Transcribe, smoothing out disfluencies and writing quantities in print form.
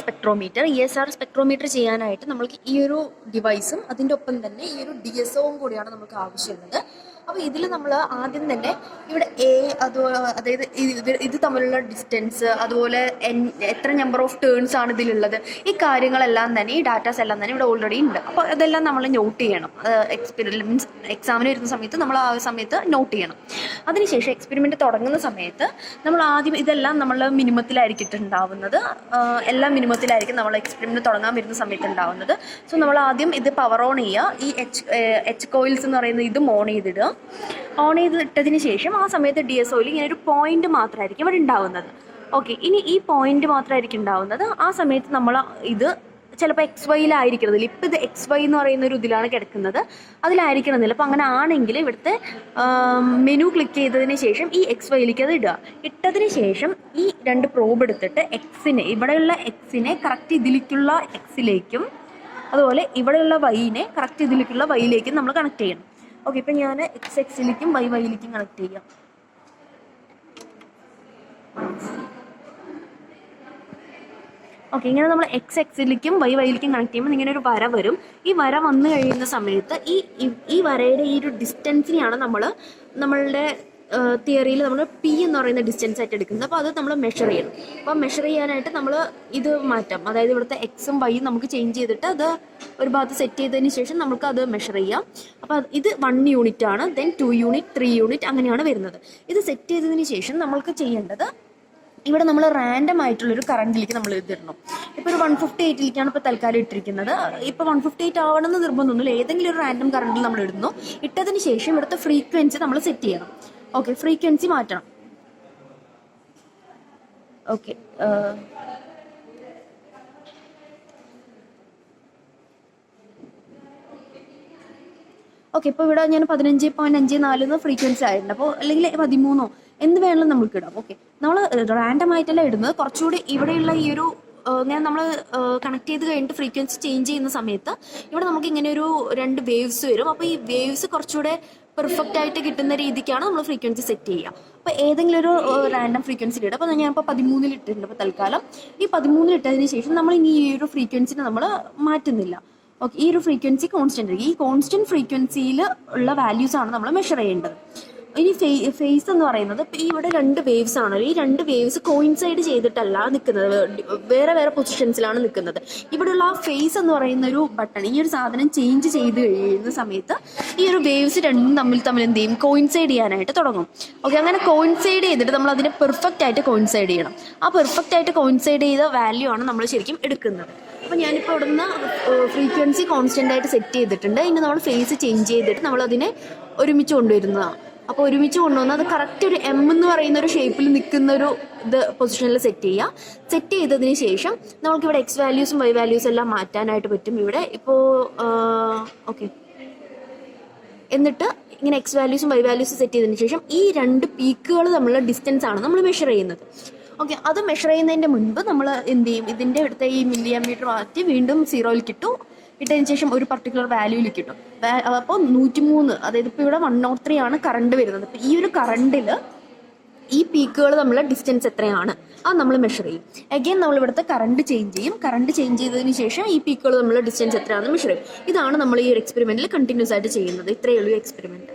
Spectrometer spectrometer ചെയ്യാനായിട്ട് നമ്മൾക്ക് ഈ ഒരു ഡിവൈസും അതിൻ്റെ ഒപ്പം തന്നെ ഈ ഒരു DSOവും കൂടിയാണ് നമുക്ക് ആവശ്യമുള്ളത്. അപ്പോൾ ഇതിൽ നമ്മൾ ആദ്യം തന്നെ ഇവിടെ അതായത് ഇത് തമ്മിലുള്ള ഡിസ്റ്റൻസ്, അതുപോലെ എത്ര നമ്പർ ഓഫ് ടേൺസ് ആണ് ഇതിലുള്ളത്, ഈ കാര്യങ്ങളെല്ലാം തന്നെ ഈ ഡാറ്റാസ് എല്ലാം തന്നെ ഇവിടെ ഓൾറെഡി ഉണ്ട്. അപ്പോൾ ഇതെല്ലാം നമ്മൾ നോട്ട് ചെയ്യണം. മീൻസ് എക്സാമിന് വരുന്ന സമയത്ത് നമ്മൾ ആ സമയത്ത് നോട്ട് ചെയ്യണം. അതിനുശേഷം എക്സ്പെരിമെൻറ്റ് തുടങ്ങുന്ന സമയത്ത് നമ്മൾ ആദ്യം ഇതെല്ലാം നമ്മൾ മിനിമത്തിലായിരിക്കും ഉണ്ടാവുന്നത്. എല്ലാം മിനിമത്തിലായിരിക്കും നമ്മൾ എക്സ്പെരിമെൻറ്റ് തുടങ്ങാൻ വരുന്ന സമയത്ത് ഉണ്ടാവുന്നത്. സോ നമ്മൾ ആദ്യം ഇത് പവർ ഓൺ ചെയ്യുക. ഈ എച്ച് കോയിൽസ് എന്ന് പറയുന്നത് ഇത് ഓൺ ചെയ്തിടുക. ഓൺ ചെയ്തിട്ടതിന് ശേഷം ആ സമയത്ത് DSOയിൽ ഇങ്ങനെ ഒരു പോയിന്റ് മാത്രമായിരിക്കും ഇവിടെ ഉണ്ടാവുന്നത്. ഓക്കെ, ഇനി ഈ പോയിന്റ് മാത്രമായിരിക്കും ഉണ്ടാവുന്നത്. ആ സമയത്ത് നമ്മൾ ഇത് ചിലപ്പോൾ XYയിലായിരിക്കണമെന്നില്ല. ഇപ്പം ഇത് XY എന്ന് പറയുന്ന ഒരു ഇതിലാണ് കിടക്കുന്നത്, അതിലായിരിക്കണമെന്നില്ല. അപ്പോൾ അങ്ങനെ ആണെങ്കിൽ ഇവിടുത്തെ മെനു ക്ലിക്ക് ചെയ്തതിന് ശേഷം ഈ XYയിലേക്ക് അത് ഇടുക. ഇട്ടതിന് ശേഷം ഈ രണ്ട് പ്രോബ് എടുത്തിട്ട് ഇവിടെയുള്ള എക്സിനെ കറക്റ്റ് ഇതിലേക്കുള്ള എക്സിലേക്കും അതുപോലെ ഇവിടെയുള്ള വൈനെ കറക്റ്റ് ഇതിലേക്കുള്ള വൈയിലേക്കും നമ്മൾ കണക്ട് ചെയ്യണം. ഓക്കെ, ഇപ്പം ഞാൻ XXയിലേക്കും YYയിലേക്കും കണക്ട് ചെയ്യാം. ഓക്കെ, ഇങ്ങനെ നമ്മൾ XXയിലേക്കും YYയിലേക്കും കണക്ട് ചെയ്യുമ്പോൾ ഇങ്ങനെ ഒരു വര വരും. ഈ വര വന്നു കഴിയുന്ന സമയത്ത് ഈ വരയുടെ ഈ ഒരു ഡിസ്റ്റൻസിനെയാണ് നമ്മളുടെ തിയറിയിൽ നമ്മൾ P എന്ന് പറയുന്ന ഡിസ്റ്റൻസ് ആയിട്ട് എടുക്കുന്നത്. അപ്പോൾ അത് നമ്മൾ മെഷർ ചെയ്യണം. അപ്പോൾ മെഷർ ചെയ്യാനായിട്ട് നമ്മൾ ഇത് മാറ്റാം. അതായത് ഇവിടുത്തെ എക്സും വൈയും നമുക്ക് ചേഞ്ച് ചെയ്തിട്ട് അത് ഒരു ഭാഗത്ത് സെറ്റ് ചെയ്തതിന് ശേഷം നമുക്ക് അത് മെഷർ ചെയ്യാം. അപ്പോൾ ഇത് 1 യൂണിറ്റ് ആണ്, ദെൻ 2 യൂണിറ്റ് 3 യൂണിറ്റ് അങ്ങനെയാണ് വരുന്നത്. ഇത് സെറ്റ് ചെയ്തതിന് ശേഷം നമ്മൾക്ക് ചെയ്യേണ്ടത് ഇവിടെ നമ്മൾ റാൻഡം ആയിട്ടുള്ളൊരു കറണ്ടിലേക്ക് നമ്മൾ ഇതിടണം. ഇപ്പോൾ ഒരു 158ലേക്കാണ് ഇപ്പോൾ തൽക്കാലം ഇട്ടിരിക്കുന്നത്. ഇപ്പോൾ 158 ആവണമെന്ന് നിർബന്ധമൊന്നുമില്ല. ഏതെങ്കിലും ഒരു റാൻഡം കറണ്ടിൽ നമ്മൾ ഇടുന്നു. ഇട്ടതിന് ശേഷം ഇവിടുത്തെ ഫ്രീക്വൻസി നമ്മൾ സെറ്റ് ചെയ്യണം. ഓക്കെ, ഫ്രീക്വൻസി മാറ്റണം. ഓക്കെ, ഇപ്പോൾ ഇവിടെ ഞാൻ 15.54 ഫ്രീക്വൻസി ആയിട്ടുണ്ട്. അപ്പോൾ അല്ലെങ്കിൽ 13 എന്ത് വേണമെങ്കിലും നമുക്ക് ഇടാം. ഓക്കെ, നമ്മൾ റാൻഡം ആയിട്ടല്ല ഇടുന്നത്. കുറച്ചുകൂടി ഇവിടെയുള്ള ഈ ഒരു നമ്മൾ കണക്ട് ചെയ്ത് കഴിഞ്ഞിട്ട് ഫ്രീക്വൻസി ചേഞ്ച് ചെയ്യുന്ന സമയത്ത് ഇവിടെ നമുക്ക് ഇങ്ങനെ ഒരു 2 വേവ്സ് വരും. അപ്പോൾ ഈ വേവ്സ് കുറച്ചുകൂടെ പെർഫെക്റ്റ് ആയിട്ട് കിട്ടുന്ന രീതിക്കാണ് നമ്മൾ ഫ്രീക്വൻസി സെറ്റ് ചെയ്യുക. അപ്പോൾ ഏതെങ്കിലും ഒരു റാൻഡം ഫ്രീക്വൻസി ഇടുക. അപ്പോൾ ഞാനിപ്പോൾ 13 ഇട്ടിട്ടുണ്ട്. അപ്പോൾ തൽക്കാലം ഈ 13 ഇട്ടതിന് ശേഷം നമ്മൾ ഇനി ഈ ഒരു ഫ്രീക്വൻസിനെ നമ്മൾ മാറ്റുന്നില്ല. ഓക്കെ, ഈ ഒരു ഫ്രീക്വൻസി കോൺസ്റ്റന്റ്. ഈ കോൺസ്റ്റന്റ് ഫ്രീക്വൻസിയിൽ ഉള്ള വാല്യൂസ് ആണ് നമ്മൾ മെഷർ ചെയ്യേണ്ടത്. ഇനി ഫേസ് എന്ന് പറയുന്നത് ഇപ്പം ഇവിടെ 2 വേവ്സ് ആണല്ലോ. ഈ 2 വേവ്സ് കോയിൻസൈഡ് ചെയ്തിട്ടല്ല നിൽക്കുന്നത്, വേറെ വേറെ പൊസിഷൻസിലാണ് നിൽക്കുന്നത്. ഇവിടെയുള്ള ആ ഫേസ് എന്ന് പറയുന്ന ഒരു ബട്ടൺ, ഈ ഒരു സാധനം ചേഞ്ച് ചെയ്ത് കഴിയുന്ന സമയത്ത് ഈ ഒരു വേവ്സ് രണ്ടും തമ്മിൽ എന്ത് ചെയ്യും, കോയിൻസൈഡ് ചെയ്യാനായിട്ട് തുടങ്ങും. ഓക്കെ, അങ്ങനെ കോയിൻസൈഡ് ചെയ്തിട്ട് നമ്മൾ അതിനെ പെർഫെക്റ്റ് ആയിട്ട് കോയിൻസൈഡ് ചെയ്യണം. ആ പെർഫെക്റ്റ് ആയിട്ട് കോയിൻസൈഡ് ചെയ്ത വാല്യൂ ആണ് നമ്മൾ ശരിക്കും എടുക്കുന്നത്. അപ്പോൾ ഞാനിപ്പോൾ ഇവിടുന്ന് ഫ്രീക്വൻസി കോൺസ്റ്റൻ്റ് ആയിട്ട് സെറ്റ് ചെയ്തിട്ടുണ്ട്. ഇനി നമ്മൾ ഫേസ് ചേഞ്ച് ചെയ്തിട്ട് നമ്മളതിനെ ഒരുമിച്ച് കൊണ്ടുവരുന്നതാണ്. അപ്പോൾ ഒരുമിച്ച് കൊണ്ടുവന്ന് അത് കറക്റ്റ് ഒരു M എന്ന് പറയുന്ന ഒരു ഷേപ്പിൽ നിൽക്കുന്ന ഒരു പൊസിഷനിൽ സെറ്റ് ചെയ്യുക. സെറ്റ് ചെയ്തതിന് ശേഷം നമുക്കിവിടെ X വാല്യൂസും Y വാല്യൂസും എല്ലാം മാറ്റാനായിട്ട് പറ്റും ഇവിടെ. ഇപ്പോൾ ഓക്കെ, എന്നിട്ട് ഇങ്ങനെ X വാല്യൂസും Y വാല്യൂസും സെറ്റ് ചെയ്തതിന് ശേഷം ഈ 2 പീക്കുകൾ തമ്മിലുള്ള ഡിസ്റ്റൻസ് ആണ് നമ്മൾ മെഷർ ചെയ്യുന്നത്. ഓക്കെ, അത് മെഷർ ചെയ്യുന്നതിൻ്റെ മുൻപ് നമ്മൾ എന്ത് ചെയ്യും, ഇതിൻ്റെ അടുത്ത ഈ മില്ലിയാമീറ്റർ മാറ്റി വീണ്ടും 0യിൽ കിട്ടും. ഇട്ടതിന് ശേഷം ഒരു പർട്ടിക്കുലർ വാല്യൂയിൽ കിട്ടും. അപ്പോൾ 103, അതായത് ഇപ്പോൾ ഇവിടെ 103 ആണ് കറണ്ട് വരുന്നത്. അപ്പോൾ ഈ ഒരു കറണ്ടിൽ ഈ പീക്കുകൾ തമ്മിലുള്ള ഡിസ്റ്റൻസ് എത്രയാണ് അത് നമ്മൾ മെഷർ ചെയ്യും. അഗെയിൻ നമ്മൾ ഇവിടുത്തെ കറണ്ട് ചേഞ്ച് ചെയ്യും. കറണ്ട് ചേഞ്ച് ചെയ്തതിന് ശേഷം ഈ പീക്കുകൾ തമ്മിലുള്ള ഡിസ്റ്റൻസ് എത്രയാണെന്ന് മെഷർ ചെയ്യും. ഇതാണ് നമ്മൾ ഈ ഒരു എക്സ്പെരിമെൻറ്റിൽ കണ്ടിന്യൂസ് ആയിട്ട് ചെയ്യുന്നത്. ഇത്രയേ ഉള്ളൂ എക്സ്പെരിമെൻറ്റ്.